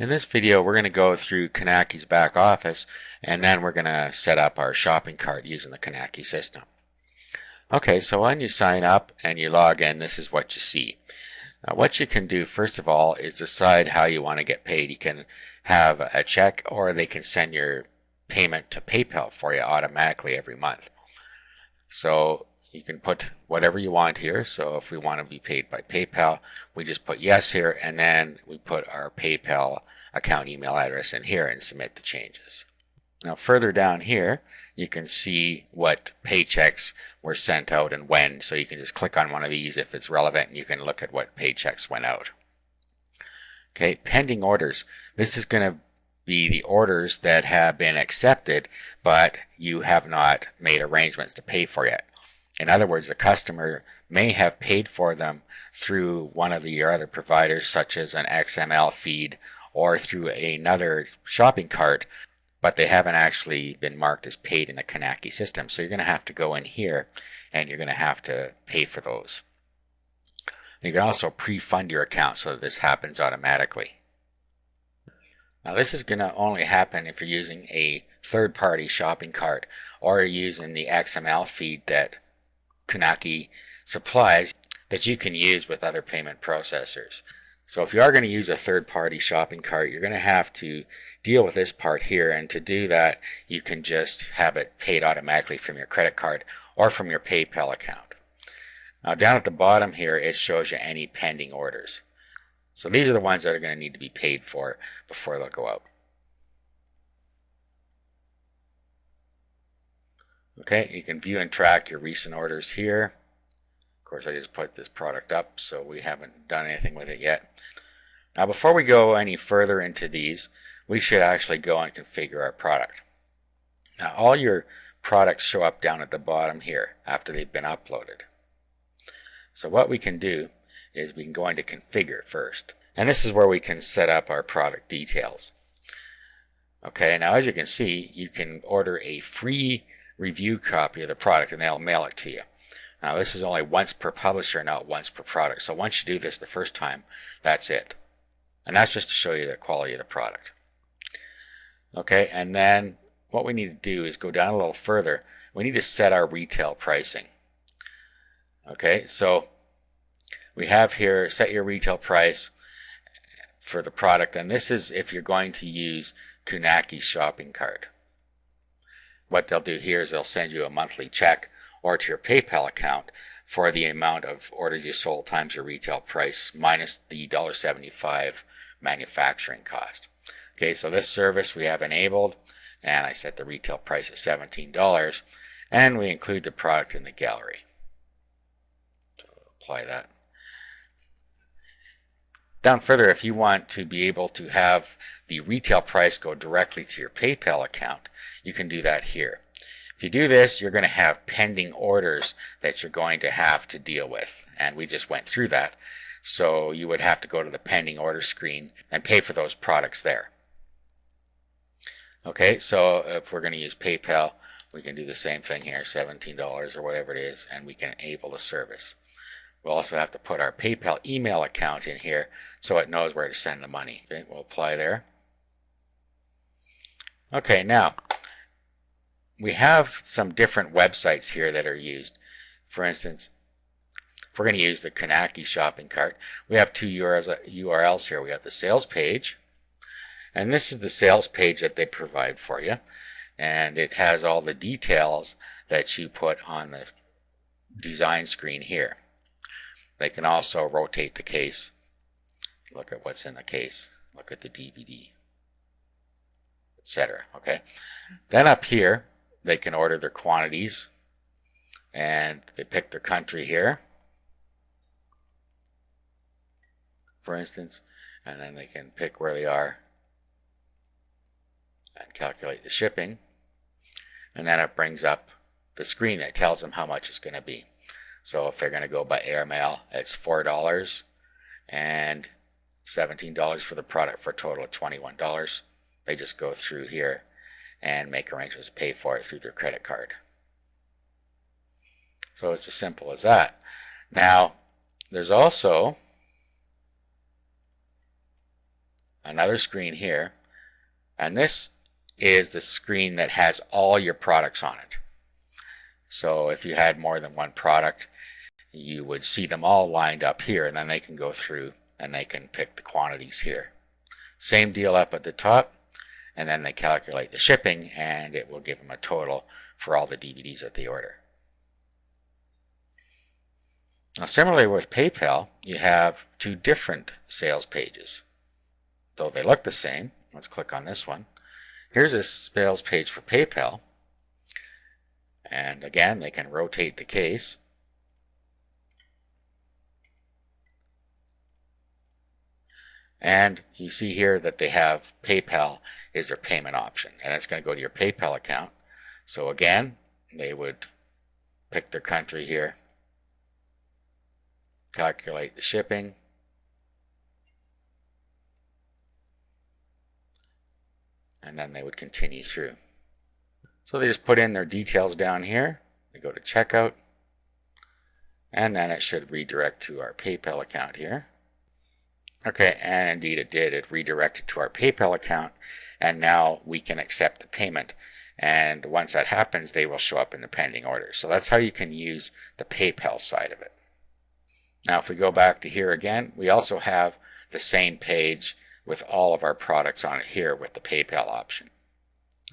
In this video, we're going to go through Kanaki's back office, and then we're going to set up our shopping cart using the Kanaki system. Okay, so when you sign up and you log in, this is what you see. Now, what you can do, first of all, is decide how you want to get paid. You can have a check, or they can send your payment to PayPal for you automatically every month. So you can put whatever you want here. So if we want to be paid by PayPal, we just put yes here, and then we put our PayPal account email address in here and submit the changes. Now further down here, you can see what paychecks were sent out and when. So you can just click on one of these if it's relevant, and you can look at what paychecks went out. Okay, pending orders. This is going to be the orders that have been accepted, but you have not made arrangements to pay for yet. In other words, the customer may have paid for them through one of your other providers, such as an XML feed or through another shopping cart, but they haven't actually been marked as paid in the Kanaki system. So you're going to have to go in here and you're going to have to pay for those. You can also pre-fund your account so that this happens automatically. Now this is going to only happen if you're using a third-party shopping cart or you're using the XML feed that Kanaki supplies that you can use with other payment processors. So if you are going to use a third-party shopping cart, you're going to have to deal with this part here, and to do that you can just have it paid automatically from your credit card or from your PayPal account. Now down at the bottom here, it shows you any pending orders. So these are the ones that are going to need to be paid for before they'll go out. Okay, you can view and track your recent orders here. Of course, I just put this product up, so we haven't done anything with it yet. Now before we go any further into these, we should actually go and configure our product. Now all your products show up down at the bottom here after they've been uploaded. So what we can do is we can go into configure first, and this is where we can set up our product details. Okay, now as you can see, you can order a free review copy of the product and they'll mail it to you. Now this is only once per publisher, not once per product. So once you do this the first time, that's it. And that's just to show you the quality of the product. Okay, and then what we need to do is go down a little further. We need to set our retail pricing. Okay, so we have here set your retail price for the product, and this is if you're going to use Kanaki's shopping cart. What they'll do here is they'll send you a monthly check or to your PayPal account for the amount of orders you sold times your retail price minus the $1.75 manufacturing cost. Okay, so this service we have enabled, and I set the retail price at $17, and we include the product in the gallery. So we'll apply that. Down further, if you want to be able to have the retail price go directly to your PayPal account, you can do that here. If you do this, you're going to have pending orders that you're going to have to deal with, and we just went through that. So you would have to go to the pending order screen and pay for those products there. Okay, so if we're going to use PayPal, we can do the same thing here, $17 or whatever it is, and we can enable the service. We'll also have to put our PayPal email account in here so it knows where to send the money. Okay, we'll apply there. Okay, now we have some different websites here that are used. For instance, if we're going to use the Kanaki shopping cart, we have two URLs here. We have the sales page, and this is the sales page that they provide for you, and it has all the details that you put on the design screen here. They can also rotate the case, look at what's in the case, look at the DVD, etc. Okay, then up here they can order their quantities, and they pick their country here, for instance, and then they can pick where they are and calculate the shipping, and then it brings up the screen that tells them how much it's going to be. So if they're going to go by airmail, it's $4 and $17 for the product for a total of $21. They just go through here and make arrangements to pay for it through their credit card. So it's as simple as that. Now, there's also another screen here, and this is the screen that has all your products on it. So if you had more than one product, you would see them all lined up here, and then they can go through and they can pick the quantities here. Same deal up at the top, and then they calculate the shipping, and it will give them a total for all the DVDs that they order. Now, similarly with PayPal, you have two different sales pages. Though they look the same, let's click on this one. Here's a sales page for PayPal. And again, they can rotate the case. And you see here that they have PayPal is their payment option. And it's going to go to your PayPal account. So again, they would pick their country here, calculate the shipping, and then they would continue through. So they just put in their details down here. They go to checkout, and then it should redirect to our PayPal account here. Okay, and indeed it did. It redirected to our PayPal account, and now we can accept the payment. And once that happens, they will show up in the pending order. So that's how you can use the PayPal side of it. Now if we go back to here again, we also have the same page with all of our products on it here with the PayPal option.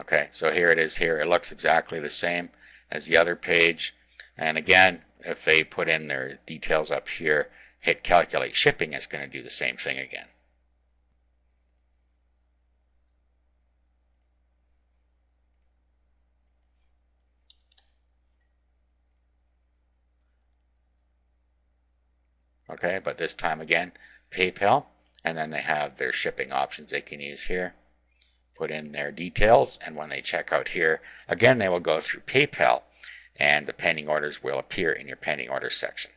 Okay, so here it is here. It looks exactly the same as the other page. And again, if they put in their details up here, hit calculate shipping, it's going to do the same thing again. Okay, but this time again, PayPal, and then they have their shipping options they can use here. Put in their details, and when they check out here, again they will go through PayPal, and the pending orders will appear in your pending orders section.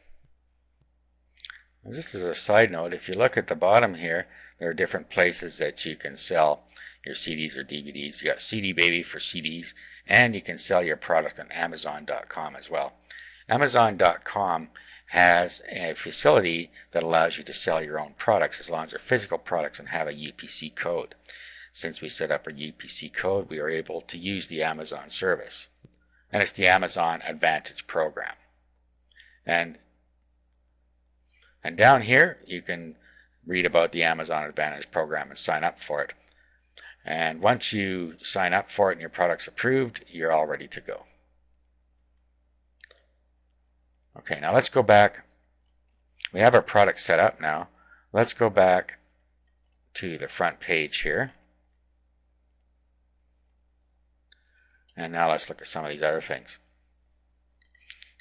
And just as a side note, if you look at the bottom here, there are different places that you can sell your CDs or DVDs. You got CD Baby for CDs, and you can sell your product on Amazon.com as well. Amazon.com has a facility that allows you to sell your own products as long as they're physical products and have a UPC code. Since we set up a UPC code, we are able to use the Amazon service. And it's the Amazon Advantage program. And down here, you can read about the Amazon Advantage program and sign up for it. And once you sign up for it and your product's approved, you're all ready to go. Okay, now let's go back. We have our product set up now. Let's go back to the front page here. And now let's look at some of these other things.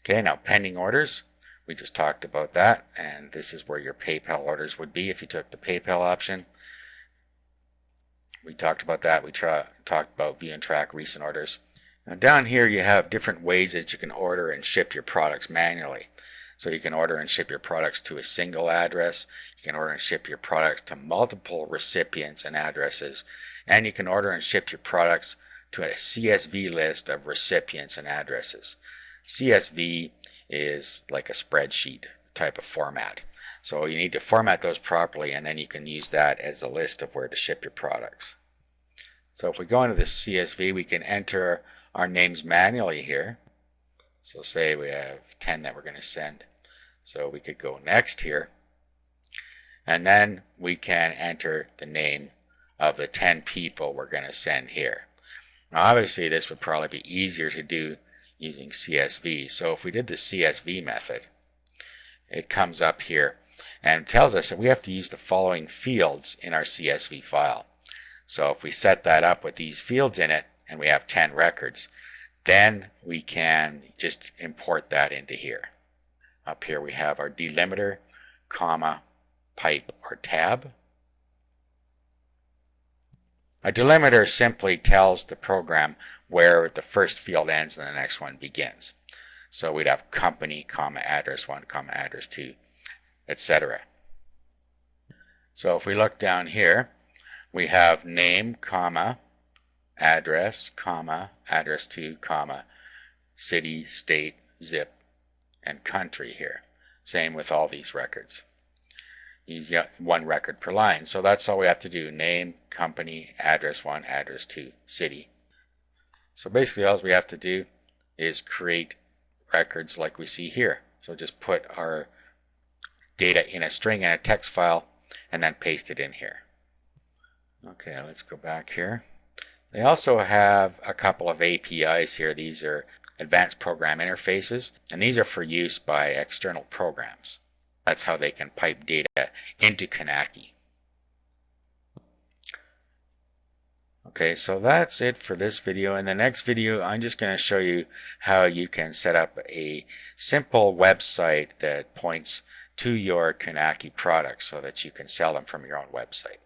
Okay, now pending orders. We just talked about that, and this is where your PayPal orders would be if you took the PayPal option. We talked about that. We talked about view and track recent orders. Now down here you have different ways that you can order and ship your products manually. So you can order and ship your products to a single address. You can order and ship your products to multiple recipients and addresses. And you can order and ship your products to a CSV list of recipients and addresses. CSV is like a spreadsheet type of format. So you need to format those properly, and then you can use that as a list of where to ship your products. So if we go into the CSV, we can enter our names manually here. So say we have 10 that we're going to send. So we could go next here, and then we can enter the name of the 10 people we're going to send here. Now obviously this would probably be easier to do using CSV. So if we did the CSV method, it comes up here and tells us that we have to use the following fields in our CSV file. So if we set that up with these fields in it, and we have 10 records, then we can just import that into here. Up here we have our delimiter, comma, pipe, or tab. A delimiter simply tells the program where the first field ends and the next one begins. So we'd have company, comma, address 1, comma, address 2, etc. So if we look down here, we have name, comma, address, comma, address 2, comma, city, state, zip, and country here. Same with all these records. use one record per line. So that's all we have to do. Name, company, address 1, address 2, city. So basically all we have to do is create records like we see here. So just put our data in a string and a text file and then paste it in here. Okay, let's go back here. They also have a couple of APIs here. These are advanced program interfaces, and these are for use by external programs. That's how they can pipe data into Kanaki. Okay, so that's it for this video. In the next video, I'm just going to show you how you can set up a simple website that points to your Kanaki products so that you can sell them from your own website.